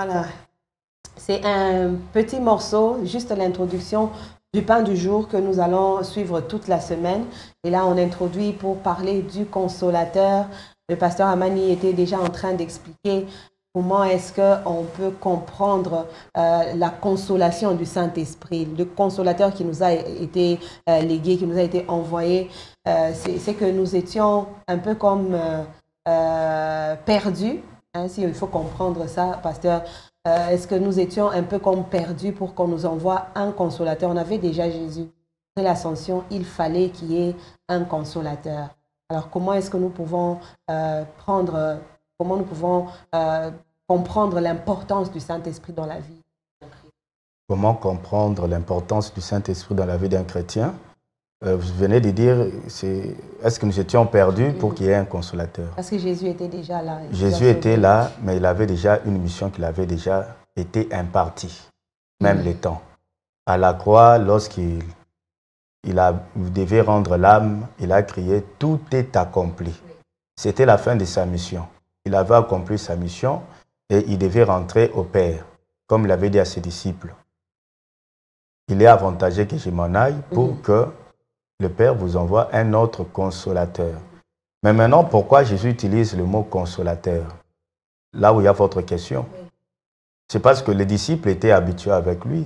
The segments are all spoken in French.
Voilà. C'est un petit morceau, juste l'introduction du pain du jour que nous allons suivre toute la semaine. Et là, on introduit pour parler du consolateur. Le pasteur Amani était déjà en train d'expliquer comment est-ce qu'on peut comprendre la consolation du Saint-Esprit. Le consolateur qui nous a été légué, qui nous a été envoyé, c'est que nous étions un peu comme perdus. Hein, il faut comprendre ça, pasteur. Est-ce que nous étions un peu comme perdus pour qu'on nous envoie un consolateur? On avait déjà Jésus. Après l'ascension, il fallait qu'il y ait un consolateur. Alors, comment est-ce que nous pouvons comprendre l'importance du Saint-Esprit dans la vie? Comment comprendre l'importance du Saint-Esprit dans la vie d'un chrétien? Vous venez de dire, est-ce que nous étions perdus pour qu'il y ait un consolateur? Parce que Jésus était déjà là. Jésus était là, mais il avait déjà une mission qui avait déjà été impartie, même les temps. À la croix, lorsqu'il devait rendre l'âme, il a crié « Tout est accompli ». C'était la fin de sa mission. Il avait accompli sa mission et il devait rentrer au Père, comme il avait dit à ses disciples. Il est avantageux que je m'en aille pour que le Père vous envoie un autre consolateur. Mais maintenant, pourquoi Jésus utilise le mot consolateur? Là où il y a votre question. C'est parce que les disciples étaient habitués avec lui.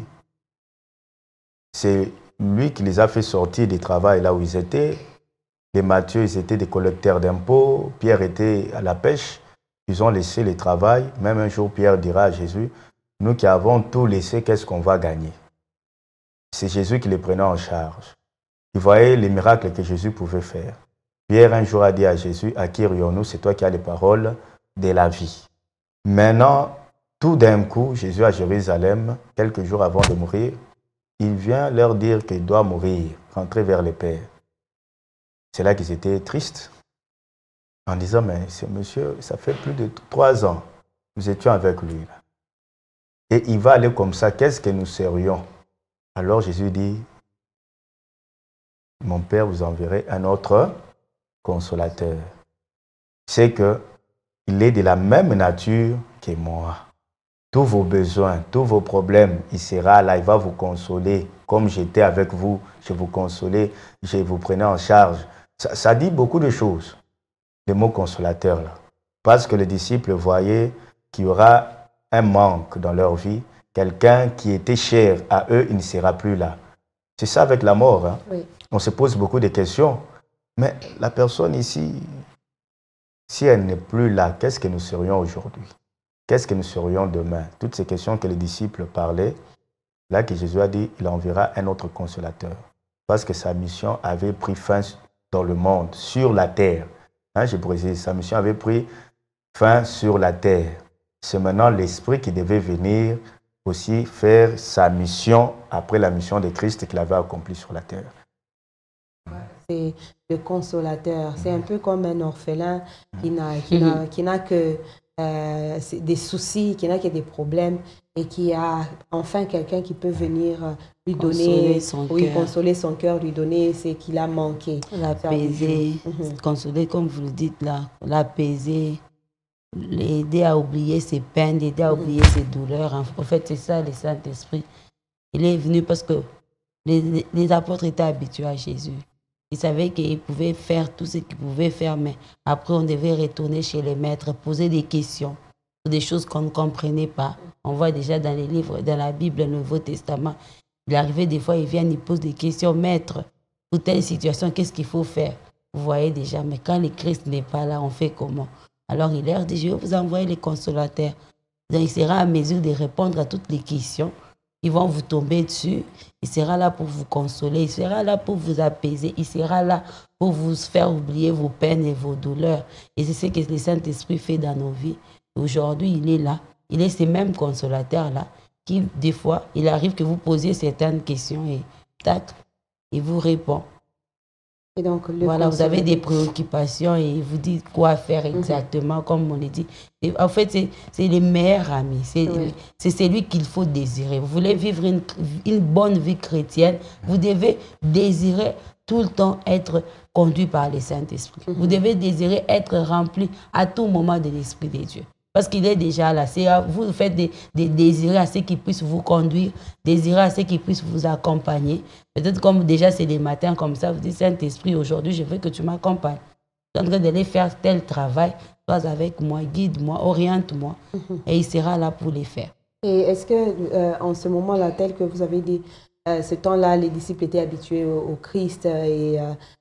C'est lui qui les a fait sortir du travail là où ils étaient. Les Matthieu, ils étaient des collecteurs d'impôts. Pierre était à la pêche. Ils ont laissé le travail. Même un jour, Pierre dira à Jésus, « Nous qui avons tout laissé, qu'est-ce qu'on va gagner ?» C'est Jésus qui les prenait en charge. Il voyait les miracles que Jésus pouvait faire. Pierre un jour a dit à Jésus, à qui rions-nous? C'est toi qui as les paroles de la vie. Maintenant, tout d'un coup, Jésus à Jérusalem, quelques jours avant de mourir, il vient leur dire qu'il doit mourir, rentrer vers le Père. C'est là qu'ils étaient tristes, en disant, mais ce monsieur, ça fait plus de 3 ans, nous étions avec lui. Et il va aller comme ça, qu'est-ce que nous serions? Alors Jésus dit, mon Père vous enverrait un autre consolateur. C'est qu'il est de la même nature que moi. Tous vos besoins, tous vos problèmes, il sera là, il va vous consoler. Comme j'étais avec vous, je vous consolais, je vous prenais en charge. Ça dit beaucoup de choses, le mot consolateur là. Parce que les disciples voyaient qu'il y aura un manque dans leur vie. Quelqu'un qui était cher à eux, il ne sera plus là. C'est ça avec la mort. Hein? Oui. On se pose beaucoup de questions. Mais la personne ici, si elle n'est plus là, qu'est-ce que nous serions aujourd'hui? Qu'est-ce que nous serions demain? Toutes ces questions que les disciples parlaient, là que Jésus a dit, il enverra un autre consolateur. Parce que sa mission avait pris fin dans le monde, sur la terre. Hein, je précise, sa mission avait pris fin sur la terre. C'est maintenant l'Esprit qui devait venir aussi faire sa mission après la mission de Christ qu'il avait accomplie sur la terre. C'est le consolateur. C'est un peu comme un orphelin qui n'a que des soucis, qui n'a que des problèmes et qui a enfin quelqu'un qui peut venir lui donner, consoler son cœur, lui donner ce qu'il a manqué. L'apaiser, consoler comme vous le dites là, l'apaiser, l'aider à oublier ses peines, l'aider à oublier ses douleurs. En fait, c'est ça le Saint-Esprit. Il est venu parce que les apôtres étaient habitués à Jésus. Ils savaient qu'ils pouvaient faire tout ce qu'ils pouvaient faire, mais après on devait retourner chez les maîtres, poser des questions sur des choses qu'on ne comprenait pas. On voit déjà dans les livres, dans la Bible, le Nouveau Testament, il arrivait des fois, ils viennent, ils posent des questions, maître, pour telle situation, qu'est-ce qu'il faut faire? Vous voyez déjà, mais quand le Christ n'est pas là, on fait comment? Alors il leur dit, je vais vous envoyer les consolateurs. Donc, il sera à mesure de répondre à toutes les questions. Ils vont vous tomber dessus. Il sera là pour vous consoler. Il sera là pour vous apaiser. Il sera là pour vous faire oublier vos peines et vos douleurs. Et c'est ce que le Saint-Esprit fait dans nos vies. Aujourd'hui, il est là. Il est ces mêmes consolateurs-là qui, des fois, il arrive que vous posiez certaines questions et tac, il vous répond. Et donc, voilà, vous avez des préoccupations et il vous dit quoi faire exactement, comme on le dit. Et en fait, c'est les meilleurs amis. C'est celui qu'il faut désirer. Vous voulez vivre une bonne vie chrétienne, vous devez désirer tout le temps être conduit par le Saint-Esprit. Vous devez désirer être rempli à tout moment de l'Esprit de Dieu. Parce qu'il est déjà là. Vous faites des désirs à ce qu'il puisse vous conduire, désirer à ce qu'il puisse vous accompagner. Peut-être comme déjà c'est des matins comme ça, vous dites Saint-Esprit, aujourd'hui je veux que tu m'accompagnes. Je suis en train d'aller faire tel travail, sois avec moi, guide-moi, oriente-moi, et il sera là pour les faire. Et est-ce que en ce moment-là, tel que vous avez dit, ce temps-là, les disciples étaient habitués au Christ et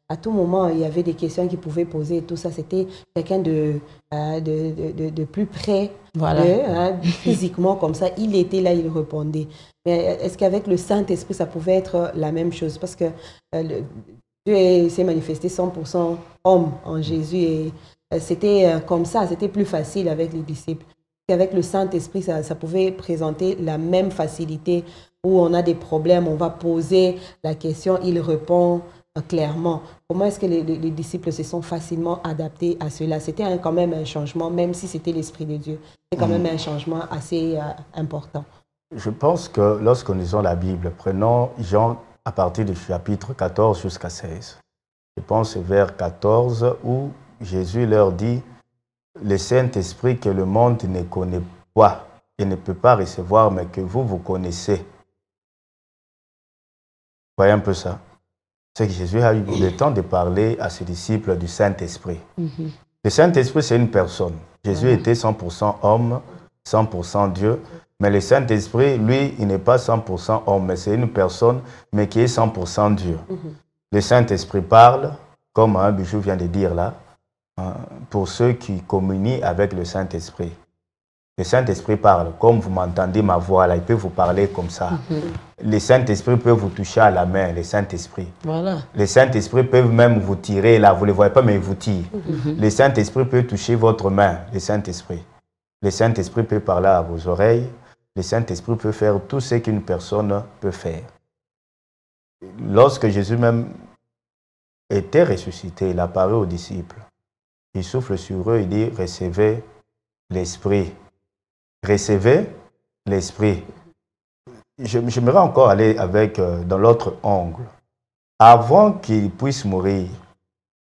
à tout moment, il y avait des questions qu'ils pouvaient poser et tout ça. C'était quelqu'un de plus près d'eux, physiquement comme ça. Il était là, il répondait. Mais est-ce qu'avec le Saint-Esprit, ça pouvait être la même chose? Parce que Dieu s'est manifesté 100% homme en Jésus et c'était comme ça, c'était plus facile avec les disciples. Avec le Saint-Esprit, ça pouvait présenter la même facilité où on a des problèmes, on va poser la question, il répond clairement. Comment est-ce que les disciples se sont facilement adaptés à cela? C'était quand même un changement, même si c'était l'Esprit de Dieu. C'est quand même un changement assez important. Je pense que lorsque nous lisons la Bible, prenons Jean à partir du chapitre 14 jusqu'à 16. Je pense vers 14 où Jésus leur dit « Le Saint-Esprit que le monde ne connaît pas et ne peut pas recevoir, mais que vous connaissez. » Voyez un peu ça. C'est que Jésus a eu le temps de parler à ses disciples du Saint-Esprit. Le Saint-Esprit, c'est une personne. Jésus était 100% homme, 100% Dieu. Mais le Saint-Esprit, lui, il n'est pas 100% homme, mais c'est une personne, mais qui est 100% Dieu. Le Saint-Esprit parle, comme Bijou vient de dire là, pour ceux qui communient avec le Saint-Esprit. Le Saint-Esprit parle, comme vous m'entendez ma voix là, il peut vous parler comme ça. Le Saint-Esprit peut vous toucher à la main, le Saint-Esprit. Voilà. Le Saint-Esprit peut même vous tirer là, vous ne le voyez pas, mais il vous tire. Le Saint-Esprit peut toucher votre main, le Saint-Esprit. Le Saint-Esprit peut parler à vos oreilles. Le Saint-Esprit peut faire tout ce qu'une personne peut faire. Lorsque Jésus même était ressuscité, il apparaît aux disciples. Il souffle sur eux, il dit « Recevez l'Esprit ». Recevez l'Esprit. J'aimerais encore aller avec, dans l'autre angle. Avant qu'il puisse mourir,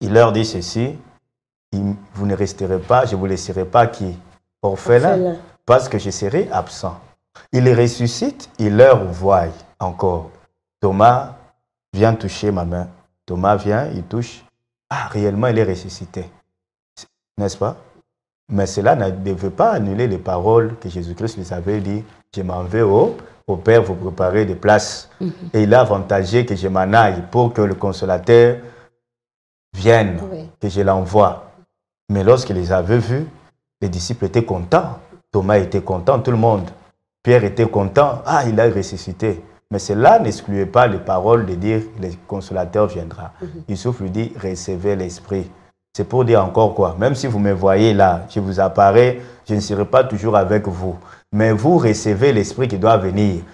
il leur dit ceci, vous ne resterez pas, je ne vous laisserai pas qui? Orphelin, parce que je serai absent. Il les ressuscite, il leur voit encore. Thomas, viens toucher ma main. Thomas vient, il touche. Ah, réellement, il est ressuscité. N'est-ce pas? Mais cela ne devait pas annuler les paroles que Jésus-Christ les avait dit. Je m'en vais au Père vous préparer des places. Et il a avantagé que je m'en aille pour que le consolateur vienne, que je l'envoie. Mais lorsqu'il les avait vus, les disciples étaient contents. Thomas était content, tout le monde. Pierre était content. Ah, il a ressuscité. Mais cela n'excluait pas les paroles de dire le consolateur viendra. Il souffle, lui dit, recevez l'Esprit. C'est pour dire encore quoi? Même si vous me voyez là, je vous apparais, je ne serai pas toujours avec vous. Mais vous recevez l'Esprit qui doit venir.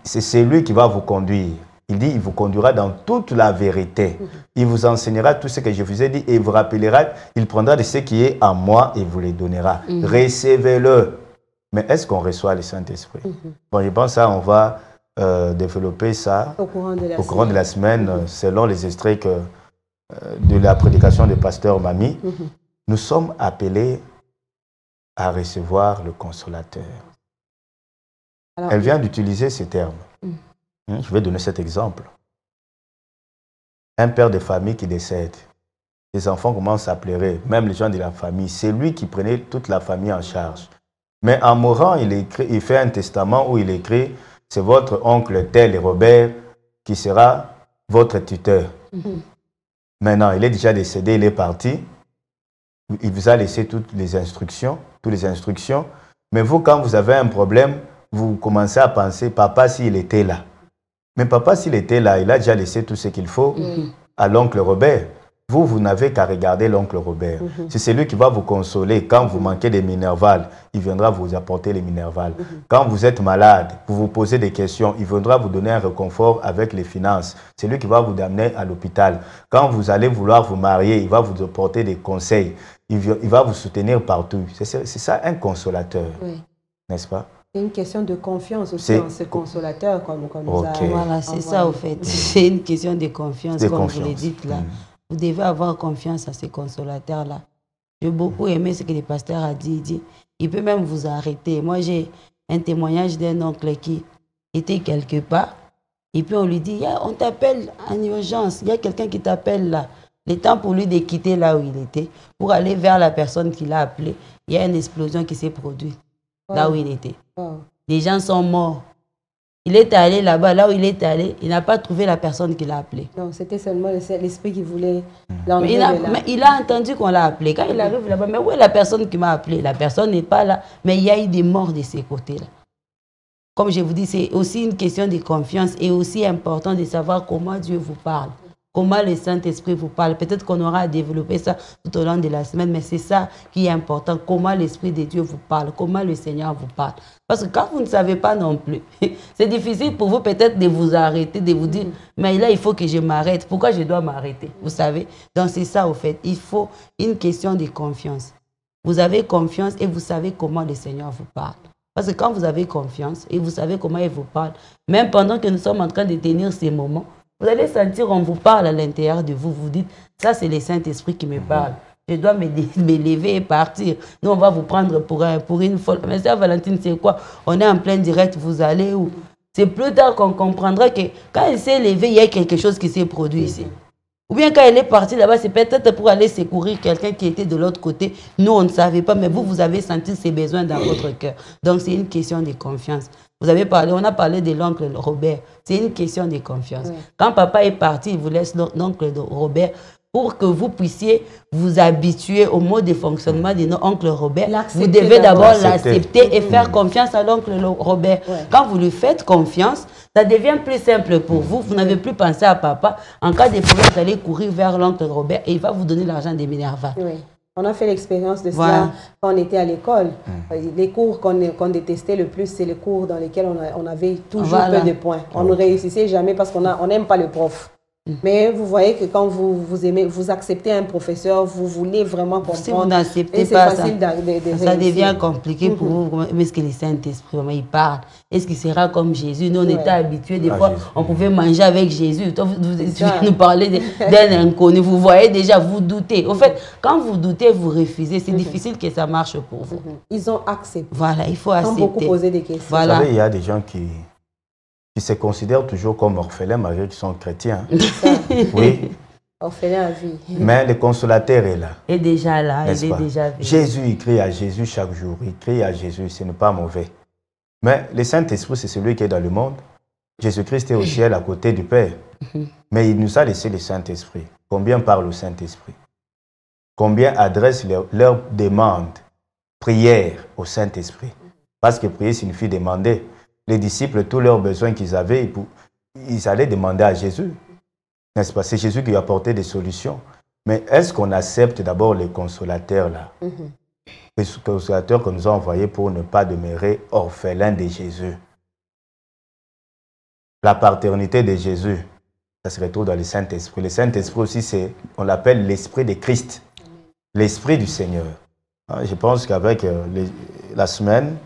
C'est celui qui va vous conduire. Il dit, il vous conduira dans toute la vérité. Il vous enseignera tout ce que je vous ai dit et il vous rappellera, il prendra de ce qui est en moi et vous les donnera. Recevez-le. Mais est-ce qu'on reçoit le Saint-Esprit? Bon, je pense que ça, on va développer ça au courant de la semaine selon les extraits de la prédication du pasteur Mami. Nous sommes appelés à recevoir le Consolateur. Alors, elle vient d'utiliser ces termes. Je vais donner cet exemple. Un père de famille qui décède. Les enfants commencent à pleurer, même les gens de la famille. C'est lui qui prenait toute la famille en charge. Mais en mourant, il fait un testament où il écrit « C'est votre oncle tel et Robert qui sera votre tuteur. Maintenant, il est déjà décédé, il est parti. Il vous a laissé toutes les instructions. Mais vous, quand vous avez un problème, vous commencez à penser, papa, s'il était là. Mais papa, s'il était là, il a déjà laissé tout ce qu'il faut à l'oncle Robert. Vous n'avez qu'à regarder l'oncle Robert. C'est celui qui va vous consoler. Quand vous manquez des minervales, il viendra vous apporter les minervales. Quand vous êtes malade, vous vous posez des questions, il viendra vous donner un réconfort avec les finances. C'est lui qui va vous amener à l'hôpital. Quand vous allez vouloir vous marier, il va vous apporter des conseils. Il va vous soutenir partout. C'est ça un consolateur. N'est-ce pas? C'est une question de confiance aussi en ce consolateur qu'on nous a... Voilà, c'est ça au fait. C'est une question de confiance, comme vous le dites là. Vous devez avoir confiance à ces consolateurs-là. J'ai beaucoup aimé ce que le pasteur a dit. Il dit, il peut même vous arrêter. Moi, j'ai un témoignage d'un oncle qui était quelque part. Et puis on lui dit, on t'appelle en urgence. Il y a quelqu'un qui t'appelle là. Le temps pour lui de quitter là où il était, pour aller vers la personne qui l'a appelé. Il y a une explosion qui s'est produite là où il était. Les gens sont morts. Il est allé là-bas, là où il est allé, il n'a pas trouvé la personne qui l'a appelé. Non, c'était seulement l'esprit qui voulait l'enlever. Mais il a entendu qu'on l'a appelé. Quand il arrive là-bas, mais où est la personne qui m'a appelé? La personne n'est pas là, mais il y a eu des morts de ces côtés-là. Comme je vous dis, c'est aussi une question de confiance et aussi important de savoir comment Dieu vous parle. Comment le Saint-Esprit vous parle. Peut-être qu'on aura à développer ça tout au long de la semaine, mais c'est ça qui est important. Comment l'Esprit de Dieu vous parle. Comment le Seigneur vous parle. Parce que quand vous ne savez pas non plus, c'est difficile pour vous peut-être de vous arrêter, de vous dire, mais là, il faut que je m'arrête. Pourquoi je dois m'arrêter? Vous savez? Donc, c'est ça, au fait. Il faut une question de confiance. Vous avez confiance et vous savez comment le Seigneur vous parle. Parce que quand vous avez confiance et vous savez comment il vous parle, même pendant que nous sommes en train de tenir ces moments, vous allez sentir qu'on vous parle à l'intérieur de vous. Vous dites, ça c'est le Saint-Esprit qui me parle. Je dois me lever et partir. Nous, on va vous prendre pour une folle. Mais ça, Valentine, c'est quoi? On est en plein direct, vous allez où? C'est plus tard qu'on comprendra que quand elle s'est levée, il y a quelque chose qui s'est produit ici. Ou bien quand elle est partie là-bas, c'est peut-être pour aller secourir quelqu'un qui était de l'autre côté. Nous, on ne savait pas, mais vous avez senti ses besoins dans votre cœur. Donc, c'est une question de confiance. Vous avez parlé, on a parlé de l'oncle Robert. C'est une question de confiance. Oui. Quand papa est parti, il vous laisse l'oncle Robert pour que vous puissiez vous habituer au mode de fonctionnement de notre oncle Robert. Vous devez d'abord l'accepter et faire confiance à l'oncle Robert. Oui. Quand vous lui faites confiance, ça devient plus simple pour vous. Vous n'avez plus pensé à papa. En cas de problème, vous allez courir vers l'oncle Robert et il va vous donner l'argent des Minerva. Oui. On a fait l'expérience de cela quand on était à l'école. Les cours qu'on détestait le plus, c'est les cours dans lesquels on avait toujours peu de points. On ne réussissait jamais parce qu'on n'aime pas le prof. Mais vous voyez que quand vous aimez, vous acceptez un professeur, vous voulez vraiment comprendre. Si vous n'acceptez pas ça devient compliqué pour vous. Est-ce que le Saint-Esprit, il parle? Est-ce qu'il sera comme Jésus? Nous, on était habitués, des fois, on pouvait manger avec Jésus. Vous nous parlez d'un inconnu, vous voyez déjà, vous doutez. Au fait, quand vous doutez, vous refusez, c'est difficile que ça marche pour vous. Ils ont accepté. Voilà, il faut accepter. Sans beaucoup poser des questions. Voilà. Vous savez, il y a des gens qui se considèrent toujours comme orphelins malgré qu'ils sont chrétiens. Oui. Orphelin à vie. Mais le consolateur est là. Il est déjà là, il est déjà venu. Jésus, il crie à Jésus chaque jour. Il crie à Jésus, ce n'est pas mauvais. Mais le Saint-Esprit, c'est celui qui est dans le monde. Jésus-Christ est au ciel à côté du Père. Mais il nous a laissé le Saint-Esprit. Combien parle au Saint-Esprit? Combien adressent leurs demandes, prières au Saint-Esprit? Parce que prier signifie demander. Les disciples, tous leurs besoins qu'ils avaient, ils allaient demander à Jésus. N'est-ce pas? C'est Jésus qui a apporté des solutions. Mais est-ce qu'on accepte d'abord le consolateur là? Le consolateur que nous a envoyé pour ne pas demeurer orphelin de Jésus. La paternité de Jésus, ça se retrouve dans le Saint-Esprit. Le Saint-Esprit aussi, on l'appelle l'Esprit de Christ, l'Esprit du Seigneur. Je pense qu'avec la semaine,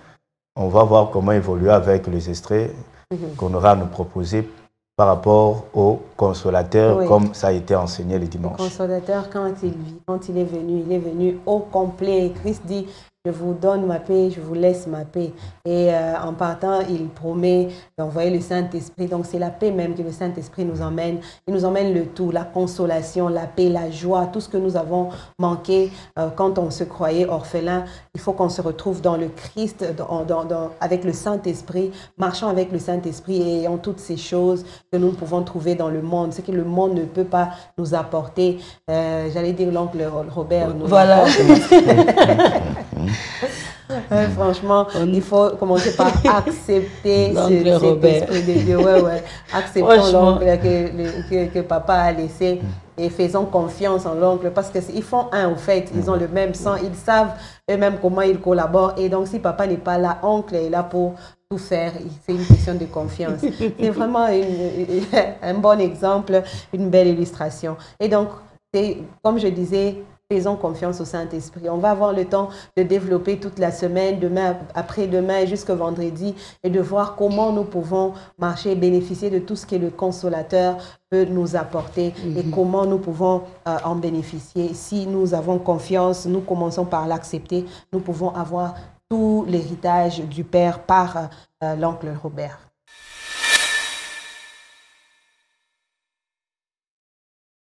on va voir comment évoluer avec les extraits qu'on aura à nous proposer par rapport au consolateur, comme ça a été enseigné le dimanche. Le consolateur, quand il est venu au complet. Christ dit, je vous donne ma paix, je vous laisse ma paix. Et en partant, il promet d'envoyer le Saint-Esprit. Donc c'est la paix même que le Saint-Esprit nous emmène. Il nous emmène le tout, la consolation, la paix, la joie, tout ce que nous avons manqué quand on se croyait orphelin. Il faut qu'on se retrouve dans le Christ, avec le Saint-Esprit, marchant avec le Saint-Esprit et ayant toutes ces choses que nous pouvons trouver dans le monde. C'est que le monde ne peut pas nous apporter. J'allais dire l'oncle Robert. Voilà. Franchement, il faut commencer par accepter cet esprit de Dieu. Acceptons l'oncle que papa a laissé et faisons confiance en l'oncle parce qu'ils font un au fait, ils ont le même sang, ils savent eux-mêmes comment ils collaborent et donc si papa n'est pas là, oncle est là pour tout faire, c'est une question de confiance. C'est vraiment un bon exemple, une belle illustration. Et donc, comme je disais, faisons confiance au Saint-Esprit. On va avoir le temps de développer toute la semaine, demain, après-demain, jusqu'au vendredi, et de voir comment nous pouvons marcher et bénéficier de tout ce que le consolateur peut nous apporter et comment nous pouvons en bénéficier. Si nous avons confiance, nous commençons par l'accepter, nous pouvons avoir tout l'héritage du Père par l'oncle Robert.